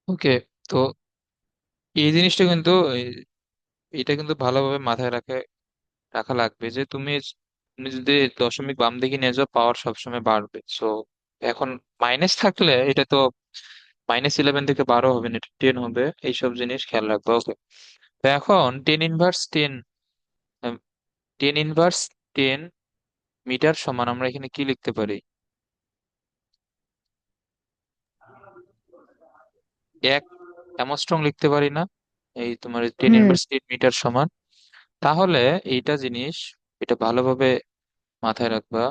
ওকে। তো এই জিনিসটা কিন্তু এটা কিন্তু ভালোভাবে মাথায় রাখা লাগবে যে তুমি যদি দশমিক বাম দিকে নিয়ে যাও, পাওয়ার সবসময় বাড়বে। সো এখন মাইনাস থাকলে এটা তো -11 থেকে 12 হবে না, এটা 10 হবে। এইসব জিনিস খেয়াল রাখবো। ওকে। তো এখন টেন ইনভার্স টেন মিটার সমান আমরা এখানে কি লিখতে পারি? এক অ্যামস্ট্রং লিখতে পারি না? এই তোমার টেন হুম। ইনভার্স টেন মিটার সমান। তাহলে এইটা জিনিস, এটা ভালোভাবে মাথায় রাখবা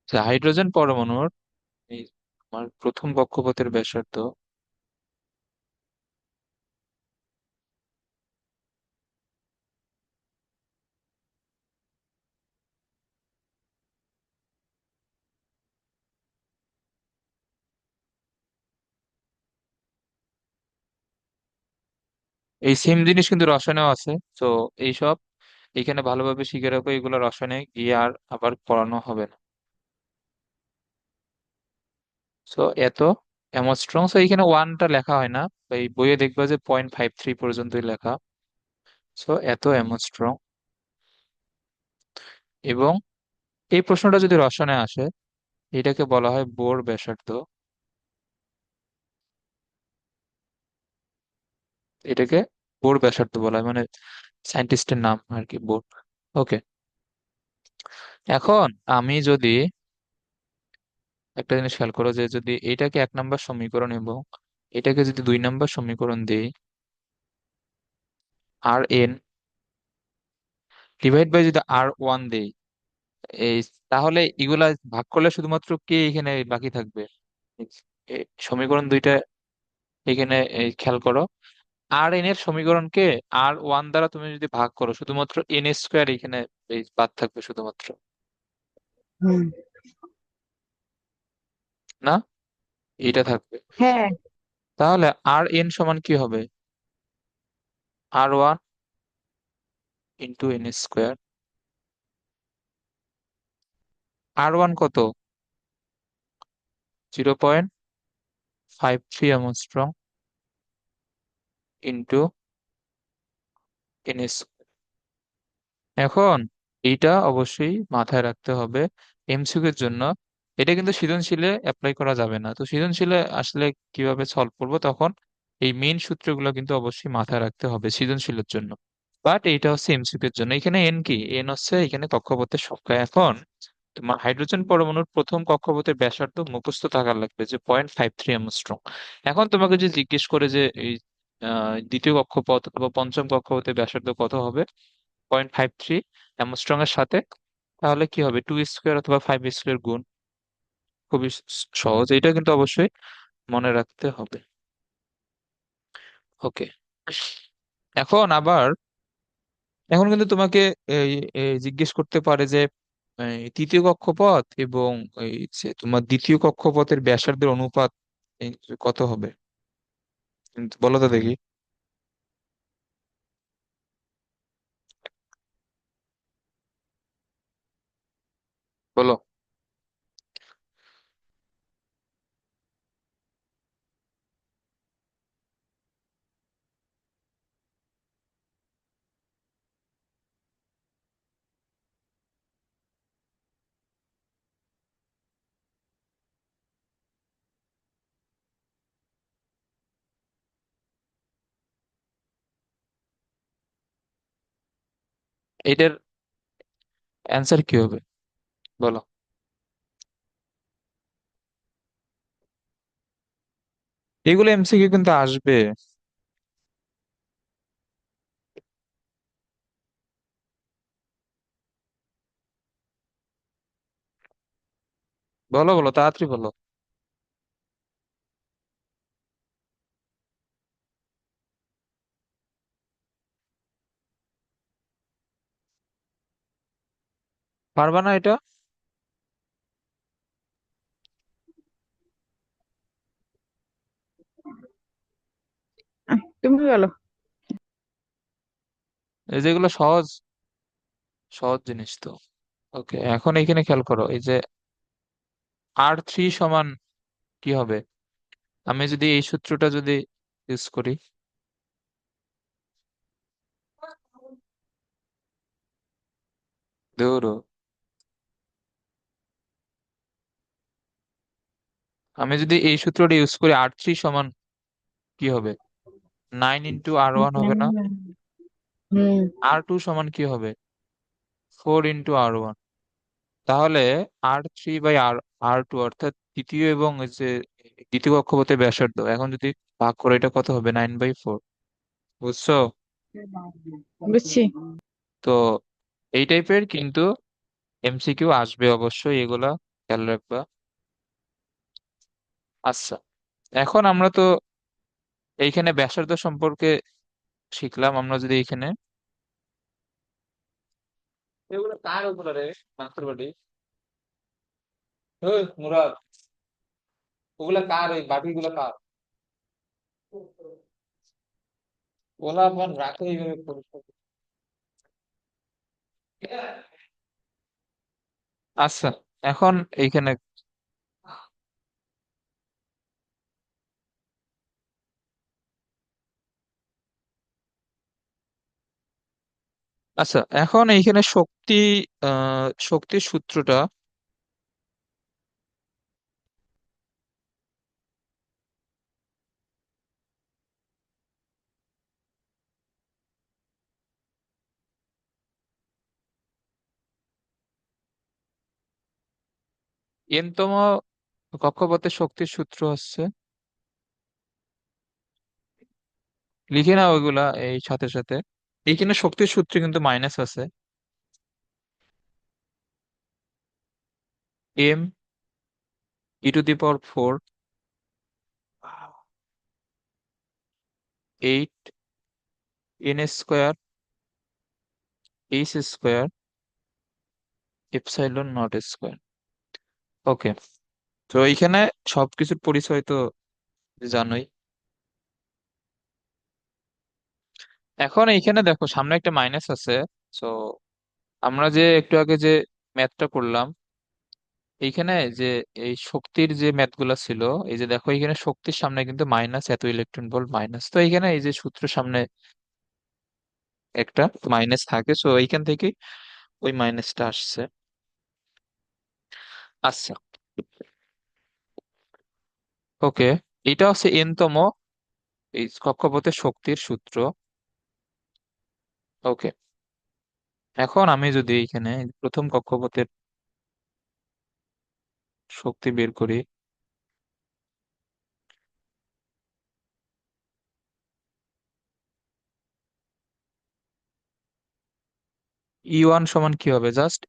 যে হাইড্রোজেন পরমাণুর এই তোমার প্রথম কক্ষপথের ব্যাসার্ধ, এই সেম জিনিস কিন্তু রসায়নেও আছে। তো এইসব এখানে ভালোভাবে শিখে রাখো, এগুলো রসায়নে গিয়ে আর আবার পড়ানো হবে না। সো এত অ্যামস্ট্রং, সো এখানে ওয়ানটা লেখা হয় না, এই বইয়ে দেখবা যে 0.53 পর্যন্তই লেখা। সো এত অ্যামস্ট্রং। এবং এই প্রশ্নটা যদি রসায়নে আসে, এটাকে বলা হয় বোর ব্যাসার্ধ। এটাকে বোর ব্যাসার্ধ বলা হয়, মানে সায়েন্টিস্টের নাম আর কি, বোর। ওকে। এখন আমি যদি একটা জিনিস খেয়াল করো, যে যদি এটাকে 1 নম্বর সমীকরণ এবং এটাকে যদি 2 নম্বর সমীকরণ দিই, Rn ডিভাইড বাই যদি R1 দেই, এই তাহলে এগুলা ভাগ করলে শুধুমাত্র কে এখানে বাকি থাকবে? এই সমীকরণ দুইটা এখানে খেয়াল করো। Rn এর সমীকরণকে R1 দ্বারা তুমি যদি ভাগ করো, শুধুমাত্র n² এখানে বাদ থাকবে শুধুমাত্র, হুম। না? এটা থাকবে। হ্যাঁ। তাহলে Rn সমান কি হবে? R1 into n²। R1 কত? 0.53 অ্যামস্ট্রং ইন্টু এন। এখন এইটা অবশ্যই মাথায় রাখতে হবে এমসিকিউ এর জন্য। এটা কিন্তু সৃজনশীলে অ্যাপ্লাই করা যাবে না। তো সৃজনশীলে আসলে কিভাবে সলভ করব তখন, এই মেইন সূত্রগুলো কিন্তু অবশ্যই মাথায় রাখতে হবে সৃজনশীলের জন্য। বাট এইটা হচ্ছে এমসিকিউ এর জন্য। এখানে এন কি? এন হচ্ছে এখানে কক্ষপথের সংখ্যা। এখন তোমার হাইড্রোজেন পরমাণুর প্রথম কক্ষপথের ব্যাসার্ধ মুখস্থ থাকার লাগবে যে 0.53 অ্যাংস্ট্রম। এখন তোমাকে যে জিজ্ঞেস করে যে এই দ্বিতীয় কক্ষপথ অথবা পঞ্চম কক্ষপথের ব্যাসার্ধ কত হবে 0.53 অ্যামস্ট্রং এর সাথে, তাহলে কি হবে? 2² অথবা 5² গুণ। খুবই সহজ, এটা কিন্তু অবশ্যই মনে রাখতে হবে। ওকে। এখন আবার, এখন কিন্তু তোমাকে এই এই জিজ্ঞেস করতে পারে যে তৃতীয় কক্ষপথ এবং এই যে তোমার দ্বিতীয় কক্ষপথের ব্যাসার্ধের অনুপাত এই কত হবে? কিন্তু বলো তো দেখি। বলো। এটার অ্যান্সার কি হবে? বলো। এগুলো এমসিকিউ কিন্তু আসবে। বলো বলো, তাড়াতাড়ি বলো। পারবা না এটা? তুমি বলো। এই যেগুলো সহজ, সহজ জিনিস তো। ওকে, এখন এইখানে খেয়াল করো, এই যে R3 সমান কি হবে? আমি যদি এই সূত্রটা যদি ইউজ করি, ধরো আমি যদি এই সূত্রটা ইউজ করি, R3 সমান কি হবে? 9 × R1 হবে না? হুম। R2 সমান কি হবে? 4 × R1। তাহলে R3/R2 অর্থাৎ তৃতীয় এবং এই যে দ্বিতীয় কক্ষপথের ব্যাসার্ধ, এখন যদি ভাগ করে, এটা কত হবে? 9/4। বুঝছো? বুঝছি। তো এই টাইপের কিন্তু এমসিকিউ আসবে অবশ্যই, এগুলা খেয়াল রাখবা। আচ্ছা, এখন আমরা তো এইখানে ব্যাসার্ধ সম্পর্কে শিখলাম। আমরা যদি এইখানে এগুলো কার উপরে রে, মাস্টার বাড়ি, ওই মুরাদ, ওগুলা কার? ওই বাটিগুলো কার? ওগুলা আপনার রাখে এইভাবে পরিষ্কার করে। আচ্ছা, এখন এইখানে, আচ্ছা এখন এইখানে শক্তির সূত্রটা এনতম কক্ষপথের শক্তির সূত্র হচ্ছে, লিখে নাও ওইগুলা এই সাথে সাথে। এইখানে শক্তির সূত্রে কিন্তু মাইনাস আছে। M e⁴ 8 n² H²H²। ওকে, তো এইখানে সবকিছুর পরিচয় তো জানোই। এখন এইখানে দেখো সামনে একটা মাইনাস আছে। তো আমরা যে একটু আগে যে ম্যাথটা করলাম, এইখানে যে এই শক্তির যে ম্যাথ গুলা ছিল, এই যে দেখো এখানে শক্তির সামনে কিন্তু মাইনাস, এত ইলেকট্রন ভোল্ট মাইনাস, তো এইখানে এই যে সূত্রের সামনে একটা মাইনাস থাকে, সো এইখান থেকে ওই মাইনাসটা আসছে। আচ্ছা, ওকে, এটা হচ্ছে এনতম এই কক্ষপথের শক্তির সূত্র। ওকে, এখন আমি যদি এইখানে প্রথম কক্ষপথের শক্তি বের করি, E1 সমান কি হবে? জাস্ট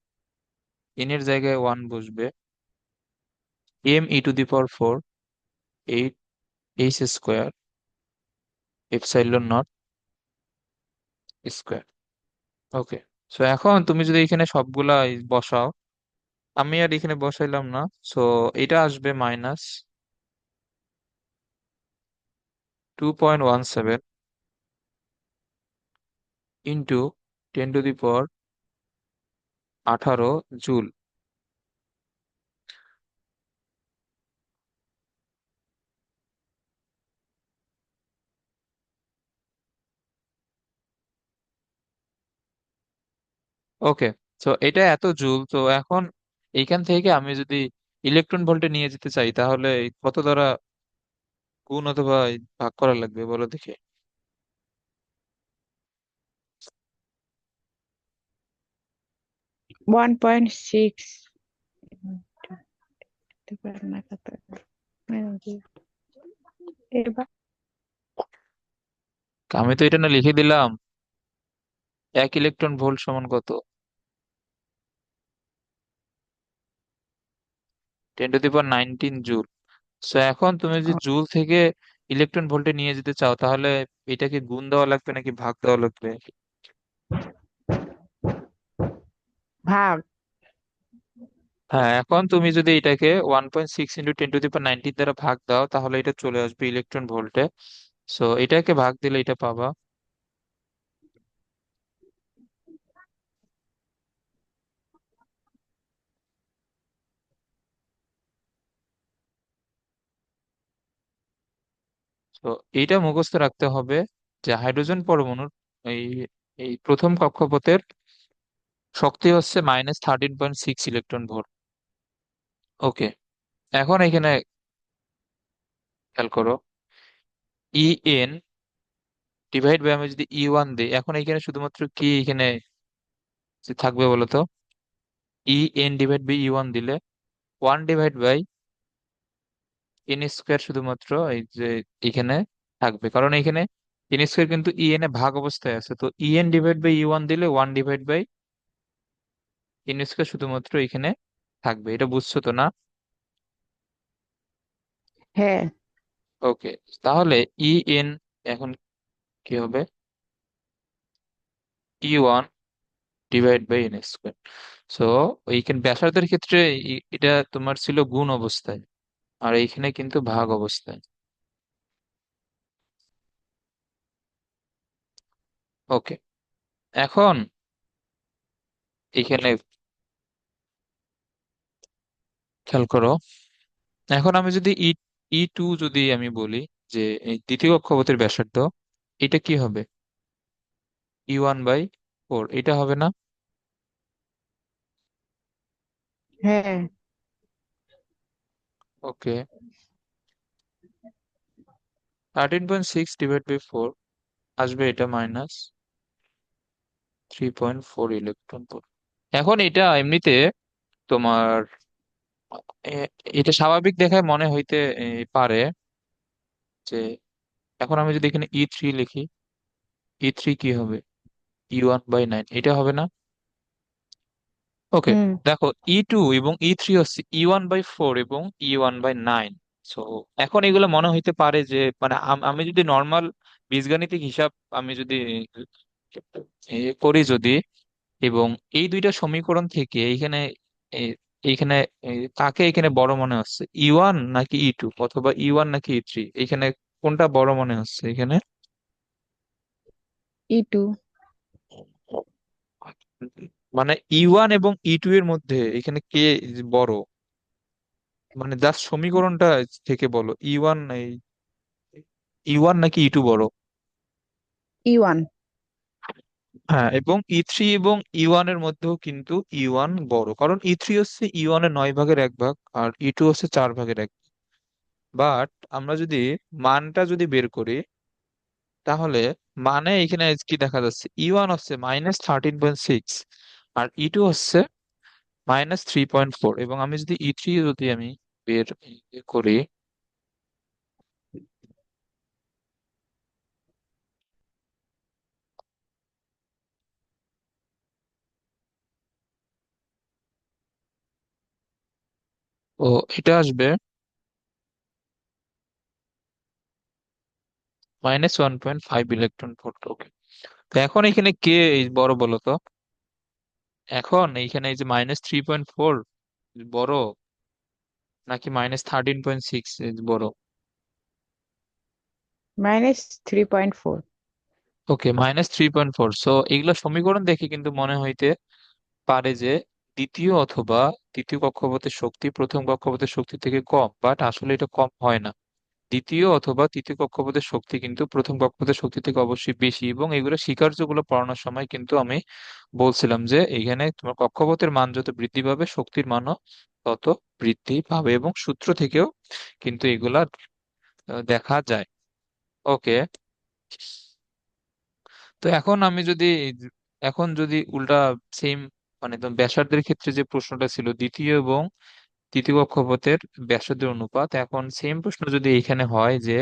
এন এর জায়গায় 1 বসবে। M e⁴ 8 H²/0 ওকে, সো এখন তুমি যদি এখানে সবগুলা বসাও, আমি আর এখানে বসাইলাম না, সো এটা আসবে -2.17 ইন্টু 10⁻18 জুল। ওকে, তো এটা এত জুল। তো এখন এইখান থেকে আমি যদি ইলেকট্রন ভোল্টে নিয়ে যেতে চাই, তাহলে কত দ্বারা গুণ অথবা ভাগ করা লাগবে বলো দেখি। 1.6। এবার আমি তো এটা না লিখে দিলাম, 1 ইলেকট্রন ভোল্ট সমান কত? 10⁻19 জুল। সো এখন তুমি যদি জুল থেকে ইলেকট্রন ভোল্টে নিয়ে যেতে চাও, তাহলে এটাকে গুণ দেওয়া লাগবে নাকি ভাগ দেওয়া লাগবে? ভাগ। হ্যাঁ, এখন তুমি যদি এটাকে 1.6 × 10⁻19 দ্বারা ভাগ দাও, তাহলে এটা চলে আসবে ইলেকট্রন ভোল্টে। সো এটাকে ভাগ দিলে এটা পাবা। তো এইটা মুখস্থ রাখতে হবে যে হাইড্রোজেন পরমাণুর এই এই প্রথম কক্ষপথের শক্তি হচ্ছে -13.6 ইলেকট্রন ভোল্ট। ওকে, এখন এখানে খেয়াল করো, EN ডিভাইড বাই আমি যদি E1 দিই, এখন এখানে শুধুমাত্র কি এখানে যে থাকবে বলো তো? EN ডিভাইড বাই E1 দিলে 1/n² শুধুমাত্র এই যে এখানে থাকবে, কারণ এখানে n² কিন্তু EN এ ভাগ অবস্থায় আছে, তো EN ডিভাইড বাই E1 দিলে 1/n² শুধুমাত্র এখানে থাকবে। এটা বুঝছো তো না? হ্যাঁ। ওকে, তাহলে EN এখন কি হবে? E1 divide by n²। So এইখানে ব্যাসার্ধের ক্ষেত্রে এটা তোমার ছিল গুণ অবস্থায়, আর এইখানে কিন্তু ভাগ অবস্থায়। ওকে, এখন এখানে খেয়াল করো, এখন আমি যদি E2 যদি আমি বলি যে এই দ্বিতীয় কক্ষপথের ব্যাসার্ধ, এটা কি হবে? E1/4, এটা হবে না? হ্যাঁ। ওকে, 13.6 ডিভাইড বাই 4 আসবে, এটা -3.4 ইলেকট্রন ভোল্ট। এখন এটা এমনিতে তোমার এ- এটা স্বাভাবিক দেখায় মনে হইতে পারে যে, এখন আমি যদি এখানে E3 লিখি, E3 কি হবে? E1/9, এটা হবে না? ওকে, হুম। দেখো E2 এবং E3 হচ্ছে E1/4 এবং E1/9। সো এখন এগুলো মনে হইতে পারে যে মানে আমি যদি নর্মাল বীজগাণিতিক হিসাব আমি যদি করি যদি, এবং এই দুইটা সমীকরণ থেকে এইখানে এইখানে কাকে এখানে বড় মনে হচ্ছে, E1 নাকি E2, অথবা E1 নাকি E3, এখানে কোনটা বড় মনে হচ্ছে এখানে? E2। মানে E1 এবং E2 এর মধ্যে এখানে কে বড়? মানে জাস্ট সমীকরণটা থেকে বলো, E1 নাকি E2 বড়? E1। হ্যাঁ, এবং E3 এবং E1 এর মধ্যেও কিন্তু E1 বড়, কারণ E3 হচ্ছে E1 এর 9/1 আর E2 হচ্ছে 4/1। বাট আমরা যদি মানটা যদি বের করি, তাহলে মানে এখানে কি দেখা যাচ্ছে, E1 হচ্ছে -13.6 আর E2 হচ্ছে -3.4, এবং আমি যদি E3 যদি আমি বের করি, ও এটা আসবে -1.5 ইলেকট্রন ভোল্ট। ওকে, তো এখন এখানে কে বড় বলো তো? এখন এইখানে এই যে -3.4 বড়, নাকি -13.6 বড়? -3.4। ওকে, -3.4। সো এগুলো সমীকরণ দেখে কিন্তু মনে হইতে পারে যে দ্বিতীয় অথবা তৃতীয় কক্ষপথের শক্তি প্রথম কক্ষপথের শক্তি থেকে কম, বাট আসলে এটা কম হয় না। দ্বিতীয় অথবা তৃতীয় কক্ষপথের শক্তি কিন্তু প্রথম কক্ষপথের শক্তি থেকে অবশ্যই বেশি, এবং এগুলো স্বীকার্যগুলো পড়ানোর সময় কিন্তু আমি বলছিলাম যে এইখানে তোমার কক্ষপথের মান যত বৃদ্ধি পাবে শক্তির মানও তত বৃদ্ধি পাবে, এবং সূত্র থেকেও কিন্তু এগুলা দেখা যায়। ওকে, তো এখন আমি যদি এখন যদি উল্টা সেম, মানে তোমার ব্যাসার্ধের ক্ষেত্রে যে প্রশ্নটা ছিল দ্বিতীয় এবং তৃতীয় কক্ষপথের ব্যাসার্ধের অনুপাত, এখন সেম প্রশ্ন যদি এখানে হয় যে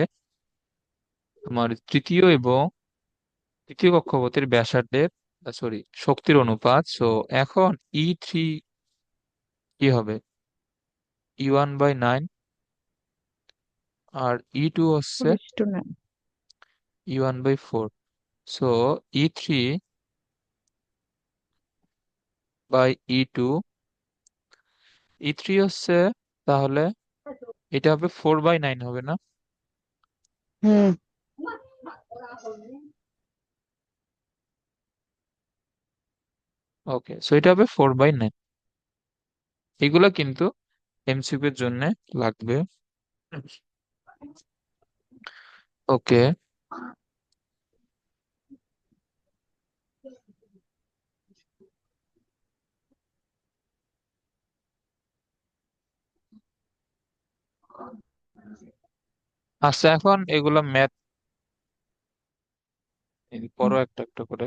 তোমার তৃতীয় এবং তৃতীয় কক্ষপথের ব্যাসার্ধের, সরি, শক্তির অনুপাত, সো এখন E3 কি হবে? E1/9, আর E2 হচ্ছে 4:9। E1/4। সো E3/E2, E3 হচ্ছে, তাহলে এটা হবে 4/9 হবে না? হুম। ওকে, সো এটা হবে 4/9। এগুলা কিন্তু এমসিকিউ এর জন্য লাগবে। ওকে। আচ্ছা, এখন এগুলো ম্যাথ করো একটা একটা করে।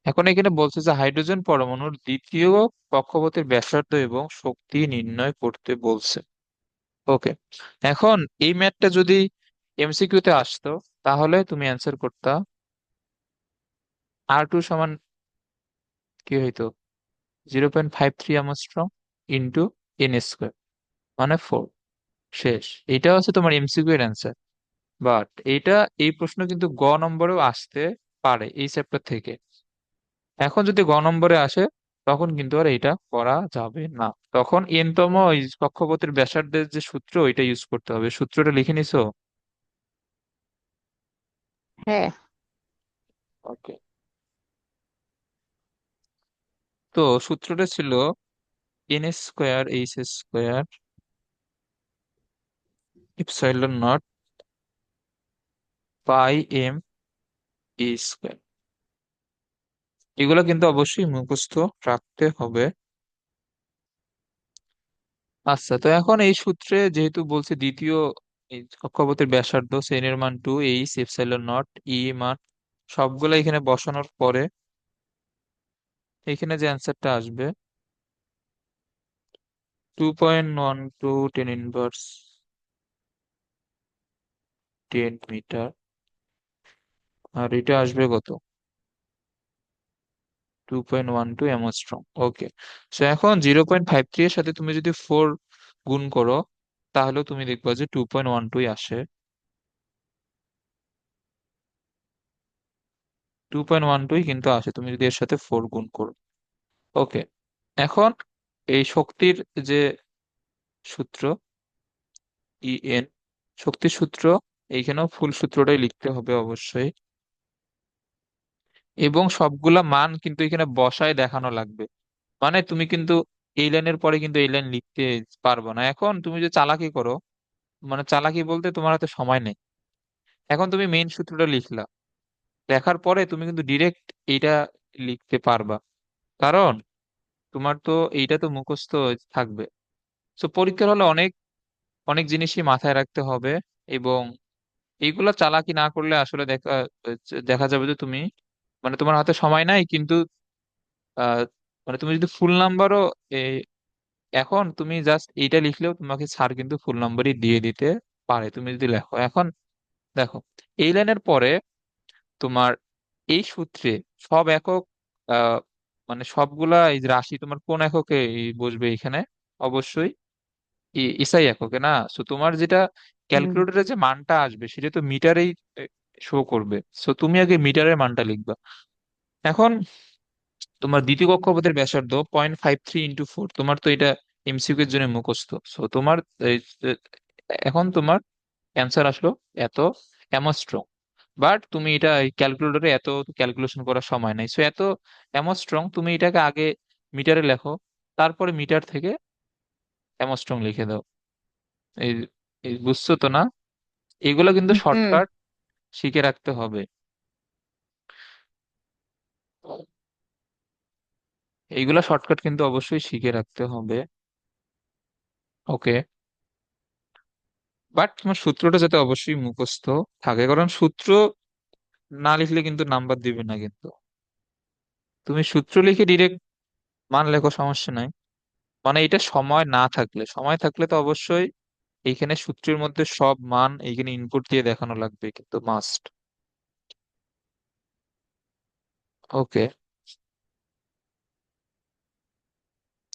এখন এখানে বলছে যে হাইড্রোজেন পরমাণুর দ্বিতীয় কক্ষপথের ব্যাসার্ধ এবং শক্তি নির্ণয় করতে বলছে। ওকে। এখন এই ম্যাথটা যদি এমসিকিউ তে আসতো, তাহলে তুমি অ্যান্সার করতা R2 সমান কি হইতো, 0.53 অ্যামস্ট্রং ইন্টু n², মানে 4। শেষ। এটা হচ্ছে তোমার এমসিকিউ এর অ্যান্সার। বাট এই প্রশ্ন কিন্তু গ নম্বরেও আসতে পারে এই চ্যাপ্টার থেকে। এখন যদি গ নম্বরে আসে, তখন কিন্তু আর এটা করা যাবে না। তখন এনতম ওই কক্ষপথের ব্যাসার্ধের যে সূত্র, ওইটা ইউজ করতে হবে। সূত্রটা লিখে নিছো? হ্যাঁ। ওকে। তো সূত্রটা ছিল n²h² epsilon not pi M e²। এগুলো কিন্তু অবশ্যই মুখস্থ রাখতে হবে। আচ্ছা, তো এখন এই সূত্রে যেহেতু বলছে দ্বিতীয় এই কক্ষপথের ব্যাসার্ধ, সেন এর মান 2h, এপসাইলন নট ই মান, সবগুলো এখানে বসানোর পরে এখানে যে অ্যান্সারটা আসবে 2.12 10 ইনভার্স 10 মিটার। আর এটা আসবে কত, 2.12 অ্যামস্ট্রং। ওকে। সো এখন 0.53 এর সাথে তুমি যদি 4 গুণ করো, তাহলেও তুমি দেখবা যে 2.12 আসে। 2.12 কিন্তু আসে তুমি যদি এর সাথে 4 গুণ করো। ওকে। এখন এই শক্তির যে সূত্র, ইএন, শক্তির সূত্র, এইখানেও ফুল সূত্রটাই লিখতে হবে অবশ্যই। এবং সবগুলা মান কিন্তু এখানে বসায় দেখানো লাগবে। মানে তুমি কিন্তু এই লাইনের পরে কিন্তু এই লাইন লিখতে পারবে না। এখন তুমি যে চালাকি করো, মানে চালাকি বলতে তোমার হাতে সময় নেই। এখন তুমি মেইন সূত্রটা লিখলা, লেখার পরে তুমি কিন্তু ডিরেক্ট এইটা লিখতে পারবা, কারণ তোমার তো এইটা তো মুখস্থ থাকবে। তো পরীক্ষার হলে অনেক অনেক জিনিসই মাথায় রাখতে হবে। এবং এইগুলা চালাকি না করলে আসলে দেখা দেখা যাবে যে তুমি, মানে তোমার হাতে সময় নাই কিন্তু আহ, মানে তুমি যদি ফুল নাম্বারও, এখন তুমি জাস্ট এইটা লিখলেও তোমাকে স্যার কিন্তু ফুল নাম্বারই দিয়ে দিতে পারে তুমি যদি লেখো। এখন দেখো, এই লাইনের পরে তোমার এই সূত্রে সব একক, আহ মানে সবগুলা এই যে রাশি তোমার কোন এককে বসবে এখানে, অবশ্যই এসআই এককে না। সো তোমার যেটা হুম। ক্যালকুলেটরে যে মানটা আসবে সেটা তো মিটারেই শো করবে। সো তুমি আগে মিটারের মানটা লিখবা। এখন তোমার দ্বিতীয় কক্ষপথের ব্যাসার্ধ 0.53 × 4, তোমার তো এটা এমসিকিউ এর জন্য মুখস্থ। সো তোমার এই, এ- এখন তোমার অ্যান্সার আসলো এত অ্যামস্ট্রং। বাট তুমি এটা ক্যালকুলেটরে এত ক্যালকুলেশন করার সময় নাই। সো এত অ্যামস্ট্রং তুমি এটাকে আগে মিটারে লেখো, তারপরে মিটার থেকে অ্যামস্ট্রং লিখে দাও। এই এই বুঝছো তো না? এগুলো কিন্তু হুম। শর্টকাট শিখে রাখতে হবে। এইগুলা শর্টকাট কিন্তু অবশ্যই শিখে রাখতে হবে। ওকে। বাট তোমার সূত্রটা যাতে অবশ্যই মুখস্থ থাকে, কারণ সূত্র না লিখলে কিন্তু নাম্বার দিবে না কিন্তু। তুমি সূত্র লিখে ডিরেক্ট মান লেখো, সমস্যা নাই। মানে এটা সময় না থাকলে, সময় থাকলে তো অবশ্যই এইখানে সূত্রের মধ্যে সব মান এইখানে ইনপুট দিয়ে দেখানো লাগবে কিন্তু মাস্ট। ওকে।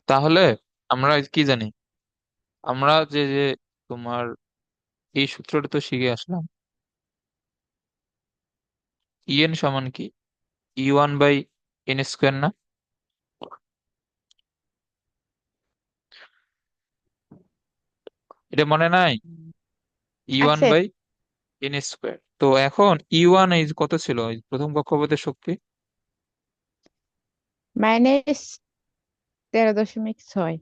তাহলে আমরা কি জানি, আমরা যে তোমার এই সূত্রটা তো শিখে আসলাম, ইএন সমান কি, E1/n², না? এটা মনে নাই? ই ওয়ান আছে। By n²। তো এখন E1 এই কত ছিল এই প্রথম কক্ষপথের শক্তি? -13.6।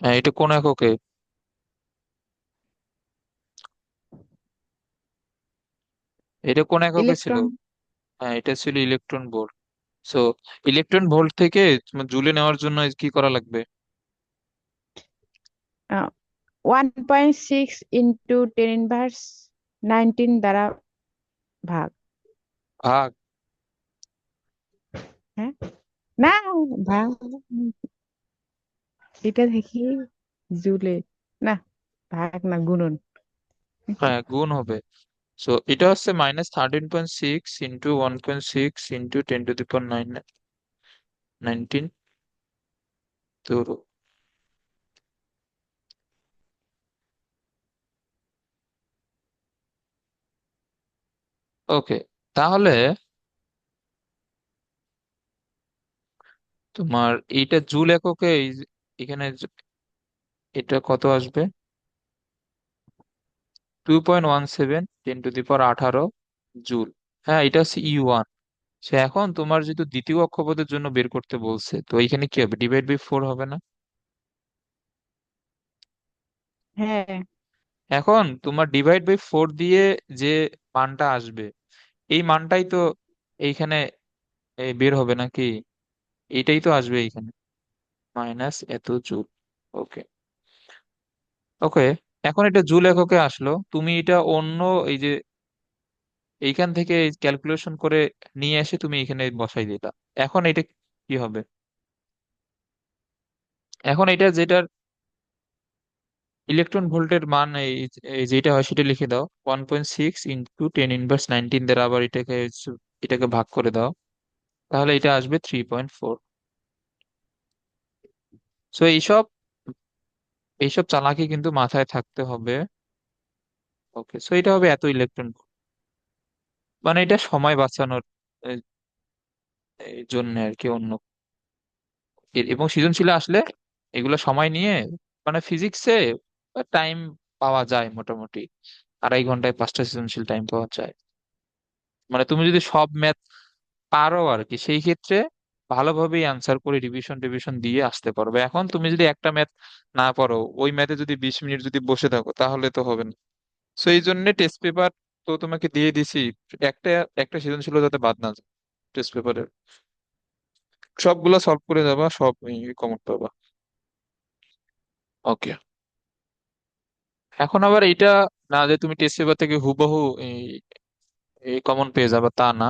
হ্যাঁ, এটা কোন এককে? এটা কোন এককে ছিল? ইলেকট্রন। হ্যাঁ, এটা ছিল electron volt. So electron volt থেকে তোমার জুলে নেওয়ার জন্য কি করা লাগবে? 1.6 ইন্টু 10 ইনভার্স 19 দ্বারা ভাগ। ভাগ। হ্যাঁ, না, ভাগ, এটা দেখি জুলে, না, ভাগ না, গুণন। হ্যাঁ, গুণ হবে। সো এটা হচ্ছে -13.6 ইন্টু 1.6 ইন্টু 10⁻19। তো ওকে, তাহলে তোমার এইটা জুল এককে এখানে এটা কত আসবে? 2.17 × 10⁻18 জুল। হ্যাঁ, এটা হচ্ছে E1। সে এখন তোমার যেহেতু দ্বিতীয় কক্ষপথের জন্য বের করতে বলছে, তো এখানে কি হবে, /4 হবে না? হ্যাঁ, এখন তোমার /4 দিয়ে যে মানটা আসবে, এই মানটাই তো এইখানে বের হবে নাকি? এইটাই তো আসবে এইখানে, মাইনাস এত জুল। ওকে। ওকে, এখন এটা জুল এককে আসলো, তুমি এটা অন্য এই যে এইখান থেকে ক্যালকুলেশন করে নিয়ে এসে তুমি এখানে বসাই দিলা। এখন এটা কি হবে? এখন এটা যেটার ইলেকট্রন ভোল্টের মান এই যেটা হয় সেটা লিখে দাও, 1.6 ইন্টু 10⁻19 দ্বারা আবার এটাকে ভাগ করে দাও, তাহলে এটা আসবে 3.4। সো এইসব এইসব চালাকি কিন্তু মাথায় থাকতে হবে। ওকে, সো এটা হবে এত ইলেকট্রন ভোল্ট। মানে এটা সময় বাঁচানোর এই, এই জন্য আর কি, অন্য এবং সৃজনশীলে আসলে এগুলো সময় নিয়ে, মানে ফিজিক্সে টাইম পাওয়া যায় মোটামুটি 2.5 ঘন্টায় 5টা সৃজনশীল টাইম পাওয়া যায়। মানে তুমি যদি সব ম্যাথ পারো আর কি, সেই ক্ষেত্রে ভালোভাবেই অ্যান্সার করে রিভিশন টিভিশন দিয়ে আসতে পারবে। এখন তুমি যদি একটা ম্যাথ না পারো, ওই ম্যাথে যদি 20 মিনিট যদি বসে থাকো, তাহলে তো হবে না। সো এই জন্য টেস্ট পেপার তো তোমাকে দিয়ে দিছি, একটা একটা সৃজনশীল যাতে বাদ না যায় টেস্ট পেপারের, সবগুলা সলভ করে যাবা, সব কমন পাবা। ওকে, এখন আবার এটা না যে তুমি টেস্ট পেপার থেকে হুবহু এই কমন পেয়ে যাবে তা না,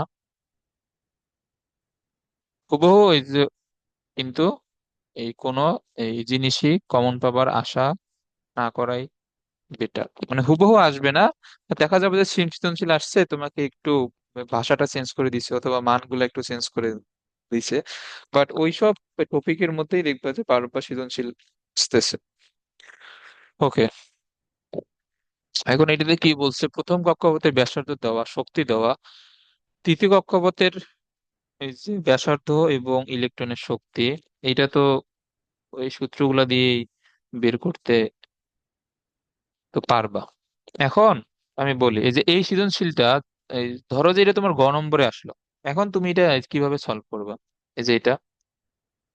হুবহু এই যে কিন্তু এই কোনো এই জিনিসই কমন পাবার আশা না করাই বেটার। মানে হুবহু আসবে না, দেখা যাবে যে সৃজনশীল আসছে, তোমাকে একটু ভাষাটা চেঞ্জ করে দিছে অথবা মানগুলো একটু চেঞ্জ করে দিছে, বাট ওইসব টপিকের মধ্যেই দেখবে যে বারবার সৃজনশীল আসতেছে। ওকে, এখন এটাতে কি বলছে, প্রথম কক্ষপথের ব্যাসার্ধ দেওয়া, শক্তি দেওয়া, তৃতীয় কক্ষপথের এই যে ব্যাসার্ধ এবং ইলেকট্রনের শক্তি, এটা তো ওই সূত্রগুলা দিয়েই বের করতে তো পারবা। এখন আমি বলি, এই যে এই সৃজনশীলটা, এই ধরো যে এটা তোমার গ নম্বরে আসলো, এখন তুমি এটা কিভাবে সলভ করবা? এই যে এটা,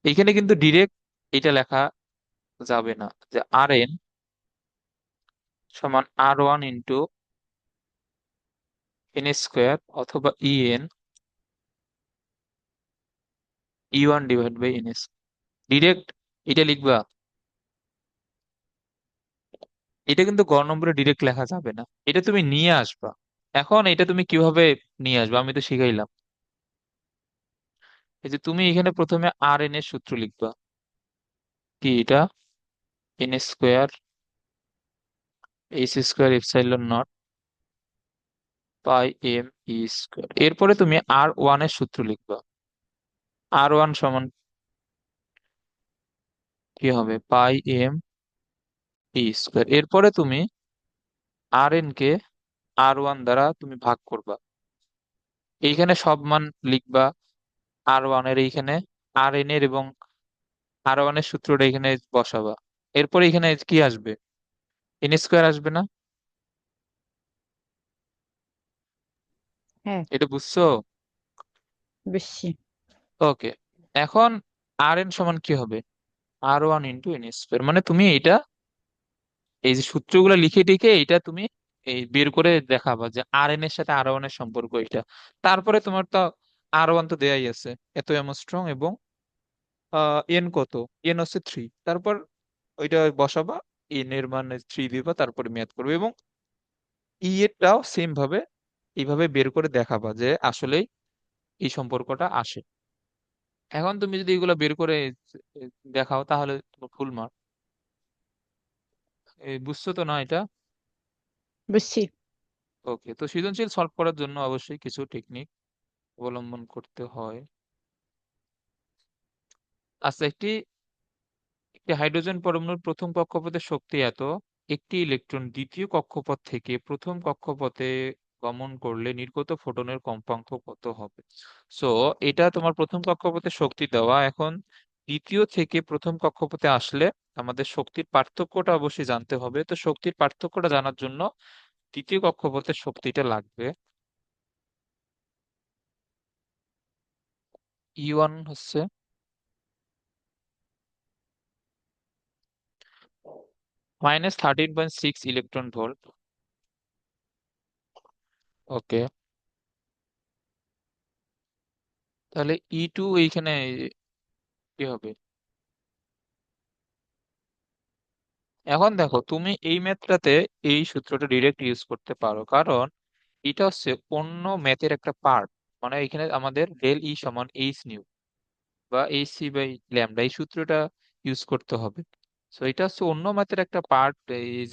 এইখানে কিন্তু ডিরেক্ট এটা লেখা যাবে না যে Rn = R1 × n² অথবা E1/ns, ডিরেক্ট এটা লিখবা। এটা কিন্তু গ নম্বরে ডিরেক্ট লেখা যাবে না, এটা তুমি নিয়ে আসবা। এখন এটা তুমি কিভাবে নিয়ে আসবা আমি তো শিখাইলাম। এই যে তুমি এখানে প্রথমে Rn এর সূত্র লিখবা, কি এটা, n² h²ε0 π m e²। এরপরে তুমি R1 এর সূত্র লিখবা, R1 সমান কি হবে, π m e²। এরপরে তুমি Rn কে R1 দ্বারা তুমি ভাগ করবা, এইখানে সব মান লিখবা R1 এর এইখানে, Rn এর এবং R1 এর সূত্রটা এখানে বসাবা। এরপরে এখানে কি আসবে, n² আসবে না? হ্যাঁ, এটা বুঝছো? বেশি। ওকে, এখন Rn সমান কি হবে, R1 × n²। মানে তুমি এটা এই যে সূত্রগুলো লিখে টিখে এটা তুমি এই বের করে দেখাবা যে আর এন এর সাথে আর ওয়ান এর সম্পর্ক এটা। তারপরে তোমার তো আর ওয়ান তো দেয়াই আছে, এত অ্যামস্ট্রং এবং এন কত, এন হচ্ছে 3। তারপর ওইটা বসাবা, এন এর মানে 3 দিবা, তারপরে ম্যাথ করবে এবং ই এরটাও সেম ভাবে এইভাবে বের করে দেখাবা যে আসলেই এই সম্পর্কটা আসে। এখন তুমি যদি এগুলো বের করে দেখাও তাহলে তোমার ফুল মার্ক। বুঝছো তো না এটা? বুঝছি। ওকে, তো সৃজনশীল সলভ করার জন্য অবশ্যই কিছু টেকনিক অবলম্বন করতে হয়। আচ্ছা, একটি একটি হাইড্রোজেন পরমাণুর প্রথম কক্ষপথের শক্তি এত, একটি ইলেকট্রন দ্বিতীয় কক্ষপথ থেকে প্রথম কক্ষপথে গমন করলে নির্গত ফোটনের কম্পাঙ্ক কত হবে? সো এটা তোমার প্রথম কক্ষপথে শক্তি দেওয়া। এখন দ্বিতীয় থেকে প্রথম কক্ষপথে আসলে আমাদের শক্তির পার্থক্যটা অবশ্যই জানতে হবে। তো শক্তির পার্থক্যটা জানার জন্য দ্বিতীয় কক্ষপথের শক্তিটা লাগবে। E1 হচ্ছে -13.6 ইলেকট্রন ভোল্ট। ওকে, তাহলে E2 এইখানে কি হবে? এখন দেখো, তুমি এই ম্যাথটাতে এই সূত্রটা ডিরেক্ট ইউজ করতে পারো, কারণ এটা হচ্ছে অন্য ম্যাথের একটা পার্ট। মানে এখানে আমাদের ডেল ই সমান এইচ নিউ বা এইচ সি বাই ল্যামডা, এই সূত্রটা ইউজ করতে হবে। সো এটা হচ্ছে অন্য ম্যাথের একটা পার্ট।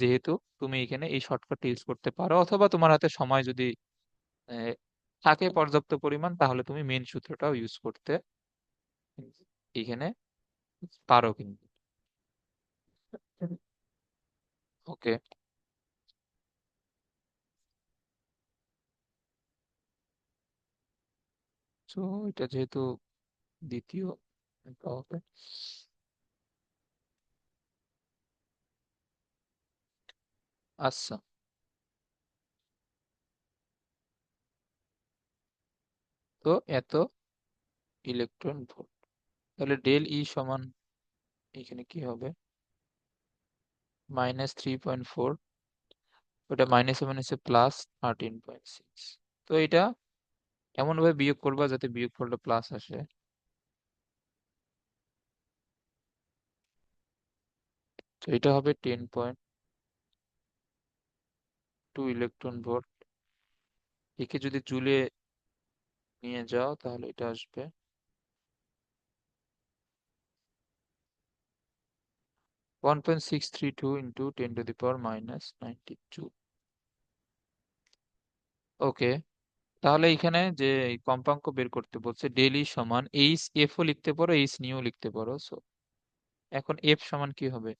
যেহেতু তুমি এখানে এই শর্টকাট ইউজ করতে পারো, অথবা তোমার হাতে সময় যদি আহ, থাকে পর্যাপ্ত পরিমাণ, তাহলে তুমি মেন সূত্রটাও ইউজ করতে এখানে পারো কিন্তু। ওকে, তো এটা যেহেতু দ্বিতীয়, এটা হবে। আচ্ছা, তো এত ইলেকট্রন ভোল্ট, তাহলে ডেল ই সমান এখানে কি হবে? -3.4, ওটা মাইনাস মানে হচ্ছে +13.6। তো এটা এমন ভাবে বিয়োগ করবা যাতে বিয়োগফলটা প্লাস আসে। তো এটা হবে 10.2 ইলেকট্রন ভোল্ট। একে যদি জুলে নিয়ে যাও তাহলে এটা আসবে 1.632 ইন্টু 10⁻⁻92। ওকে, তাহলে এখানে যে এই কম্পাঙ্ক বের করতে বলছে, ডেল ই সমান এইচ এফ ও লিখতে পারো, এইচ নিউ লিখতে পারো। সো এখন এফ সমান কি হবে?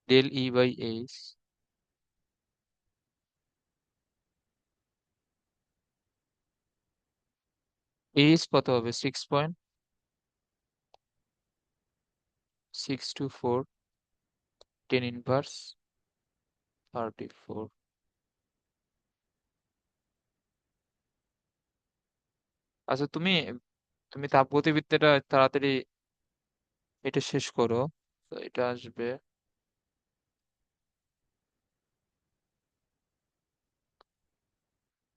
Del E by H. H কত হবে? 6.624, 10⁻34। আচ্ছা, তুমি তুমি তাপগতিবিদ্যাটা তাড়াতাড়ি এটা শেষ করো। তো এটা আসবে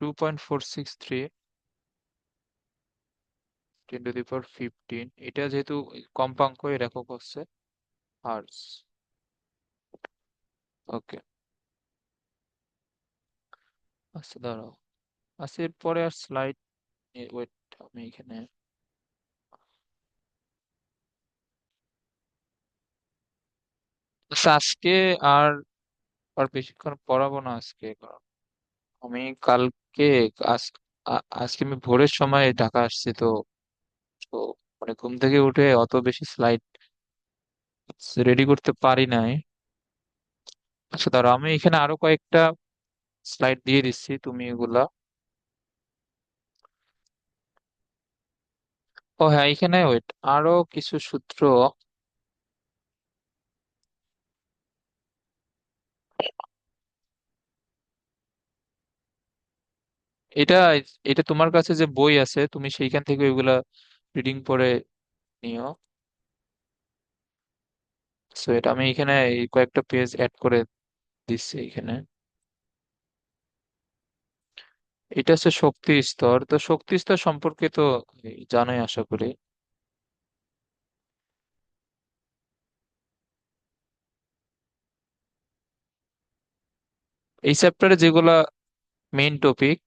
2.463, 10⁻15। এটা যেহেতু কম্পাঙ্ক, এর একক হচ্ছে হার্টজ। ওকে, আচ্ছা দাঁড়াও। আচ্ছা, এরপরে আর স্লাইড, ওয়েট, আমি এখানে আচ্ছা, আজকে আর আর বেশিক্ষণ পড়াবো না আজকে, কারণ আমি কালকে আজকে আমি ভোরের সময় ঢাকা আসছি। তো তো মানে ঘুম থেকে উঠে অত বেশি স্লাইড রেডি করতে পারি নাই। আচ্ছা দাঁড়াও, আমি এখানে আরো কয়েকটা স্লাইড দিয়ে দিচ্ছি, তুমি এগুলা। ও হ্যাঁ, এখানে ওয়েট, আরো কিছু সূত্র। এটা এটা তোমার কাছে যে বই আছে, তুমি সেইখান থেকে ওইগুলা রিডিং পড়ে নিও। সো এটা আমি এখানে এই কয়েকটা পেজ অ্যাড করে দিচ্ছি এখানে। এটা হচ্ছে শক্তি স্তর। তো শক্তি স্তর সম্পর্কে তো জানোই আশা করি। এই চ্যাপ্টারে যেগুলা মেইন টপিক,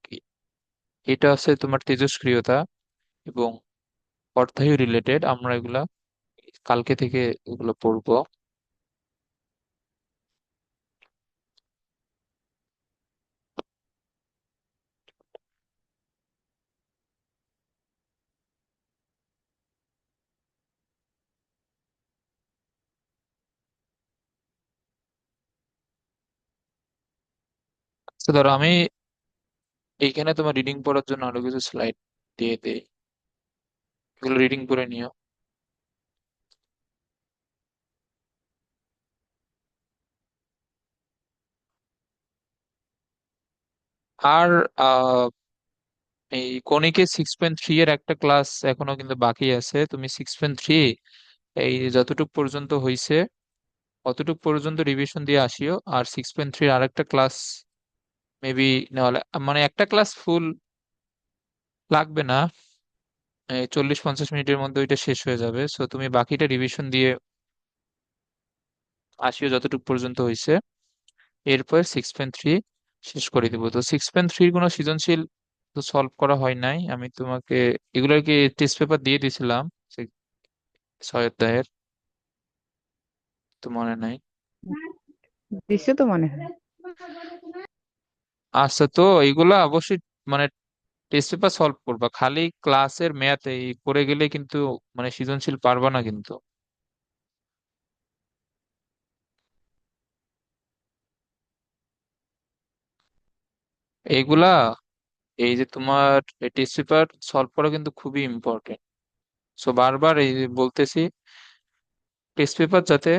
এটা আছে তোমার তেজস্ক্রিয়তা এবং অর্ধায়ু রিলেটেড। আমরা এগুলা কালকে থেকে এগুলো পড়বো। তো ধরো আমি এইখানে তোমার রিডিং পড়ার জন্য আরো কিছু স্লাইড দিয়ে দেই, এগুলো রিডিং করে নিও। আর আহ এই কণিকে 6.3 এর একটা ক্লাস এখনো কিন্তু বাকি আছে। তুমি 6.3 এই যতটুক পর্যন্ত হইছে অতটুক পর্যন্ত রিভিশন দিয়ে আসিও। আর 6.3 আরেকটা ক্লাস মেবি নেওয়া মানে একটা ক্লাস ফুল লাগবে না, 40-50 মিনিটের মধ্যে ওইটা শেষ হয়ে যাবে। সো তুমি বাকিটা রিভিশন দিয়ে আসিও যতটুকু পর্যন্ত হয়েছে। এরপর 6.3 শেষ করে দিব। তো 6.3 কোনো সৃজনশীল তো সলভ করা হয় নাই। আমি তোমাকে এগুলোর কি টেস্ট পেপার দিয়ে দিছিলাম 6 অধ্যায়ের? তো মনে নাই। দিছে তো মনে হয়। আচ্ছা, তো এইগুলা অবশ্যই মানে টেস্ট পেপার সলভ করবা, খালি ক্লাসের ম্যাথ এই করে গেলে কিন্তু মানে সৃজনশীল পারবা না কিন্তু। এইগুলা এই যে তোমার টেস্ট পেপার সলভ করা কিন্তু খুবই ইম্পর্টেন্ট। সো বারবার এই যে বলতেছি, টেস্ট পেপার যাতে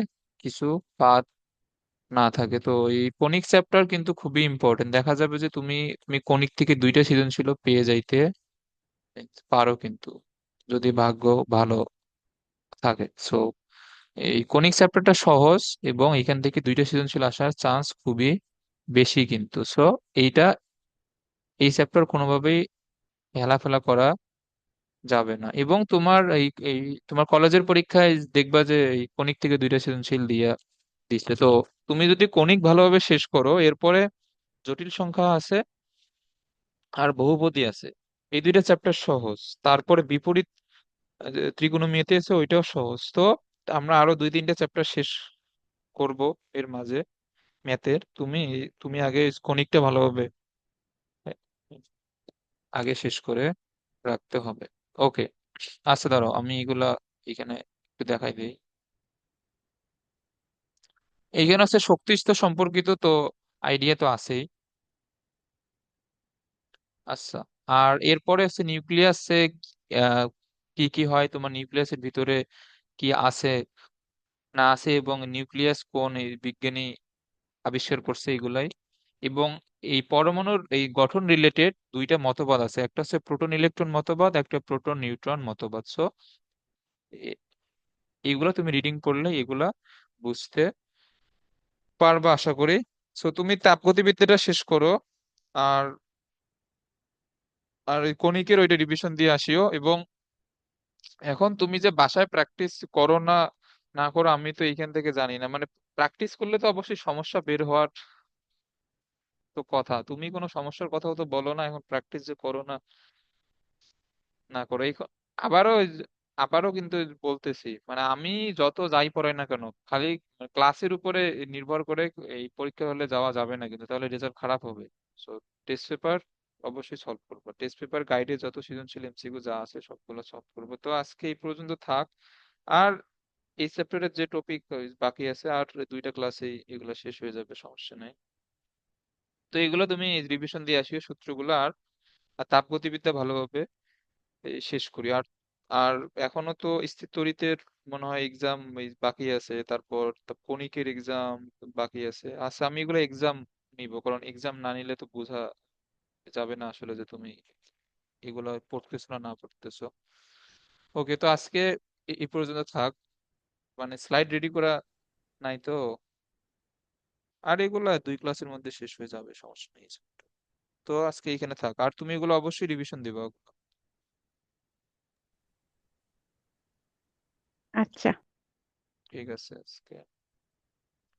কিছু বাদ না থাকে। তো এই কনিক চ্যাপ্টার কিন্তু খুবই ইম্পর্টেন্ট। দেখা যাবে যে তুমি তুমি কনিক থেকে দুইটা সৃজনশীল পেয়ে যাইতে পারো কিন্তু, যদি ভাগ্য ভালো থাকে। সো এই কনিক চ্যাপ্টারটা সহজ এবং এখান থেকে দুইটা সৃজনশীল আসার চান্স খুবই বেশি কিন্তু। সো এইটা এই চ্যাপ্টার কোনোভাবেই হেলাফেলা করা যাবে না। এবং তোমার এই এই তোমার কলেজের পরীক্ষায় দেখবা যে এই কনিক থেকে দুইটা সৃজনশীল দিয়া দিচ্ছে। তো তুমি যদি কনিক ভালোভাবে শেষ করো, এরপরে জটিল সংখ্যা আছে আর বহুপদী আছে, এই দুইটা চ্যাপ্টার সহজ। তারপরে বিপরীত ত্রিকোণমিতি আছে, ওইটাও সহজ। তো আমরা আরো 2-3টা চ্যাপ্টার শেষ করব এর মাঝে ম্যাথের। তুমি তুমি আগে কনিকটা ভালোভাবে আহ, আগে শেষ করে রাখতে হবে। ওকে। আচ্ছা দাঁড়াও, আমি এগুলা এখানে একটু দেখাই দিই। এইখানে হচ্ছে শক্তি স্তর সম্পর্কিত তো আইডিয়া তো আছেই। আচ্ছা, আর এরপরে হচ্ছে নিউক্লিয়াসে কি কি হয়, তোমার নিউক্লিয়াসের ভিতরে কি আছে না আছে, এবং নিউক্লিয়াস কোন এই বিজ্ঞানী আবিষ্কার করছে এগুলাই। এবং এই পরমাণুর এই গঠন রিলেটেড দুইটা মতবাদ আছে, একটা হচ্ছে প্রোটন ইলেকট্রন মতবাদ, একটা প্রোটন নিউট্রন মতবাদ। সো এগুলা তুমি রিডিং করলে এগুলা বুঝতে পারবা আশা করি। সো তুমি তাপগতিবিদ্যাটা শেষ করো। আর আর ওই কণিকের ওইটা রিভিশন দিয়ে আসিও। এবং এখন তুমি যে বাসায় প্র্যাকটিস করো না না করো আমি তো এইখান থেকে জানি না, মানে প্র্যাকটিস করলে তো অবশ্যই সমস্যা বের হওয়ার তো কথা। তুমি কোনো সমস্যার কথাও তো বলো না, এখন প্র্যাকটিস যে করো না না করো এই আবারও আবারও কিন্তু বলতেছি, মানে আমি যত যাই পড়াই না কেন, খালি ক্লাসের উপরে নির্ভর করে এই পরীক্ষা হলে যাওয়া যাবে না কিন্তু, তাহলে রেজাল্ট খারাপ হবে। সো টেস্ট পেপার অবশ্যই সলভ করবো, টেস্ট পেপার গাইডে যত সৃজনশীল এমসিকিউ যা আছে সবগুলো সলভ করবো। তো আজকে এই পর্যন্ত থাক। আর এই চ্যাপ্টারের যে টপিক বাকি আছে আর 2টা ক্লাসেই এগুলো শেষ হয়ে যাবে, সমস্যা নেই। তো এগুলো তুমি রিভিশন দিয়ে আসিও সূত্রগুলো। আর আর তাপগতিবিদ্যা ভালোভাবে শেষ করি। আর আর এখনো তো স্থির তড়িতের মনে হয় এক্সাম বাকি আছে, তারপর কণিকের এক্সাম বাকি আছে। আচ্ছা, আমি এগুলো এক্সাম নিব, কারণ এক্সাম না নিলে তো বোঝা যাবে না আসলে যে তুমি এগুলো পড়তেছো না না পড়তেছো। ওকে, তো আজকে এই পর্যন্ত থাক। মানে স্লাইড রেডি করা নাই তো, আর এগুলা 2 ক্লাসের মধ্যে শেষ হয়ে যাবে, সমস্যা নেই। তো আজকে এখানে থাক, আর তুমি এগুলো অবশ্যই রিভিশন দিবা। আচ্ছা। ঠিক আছে আজকে।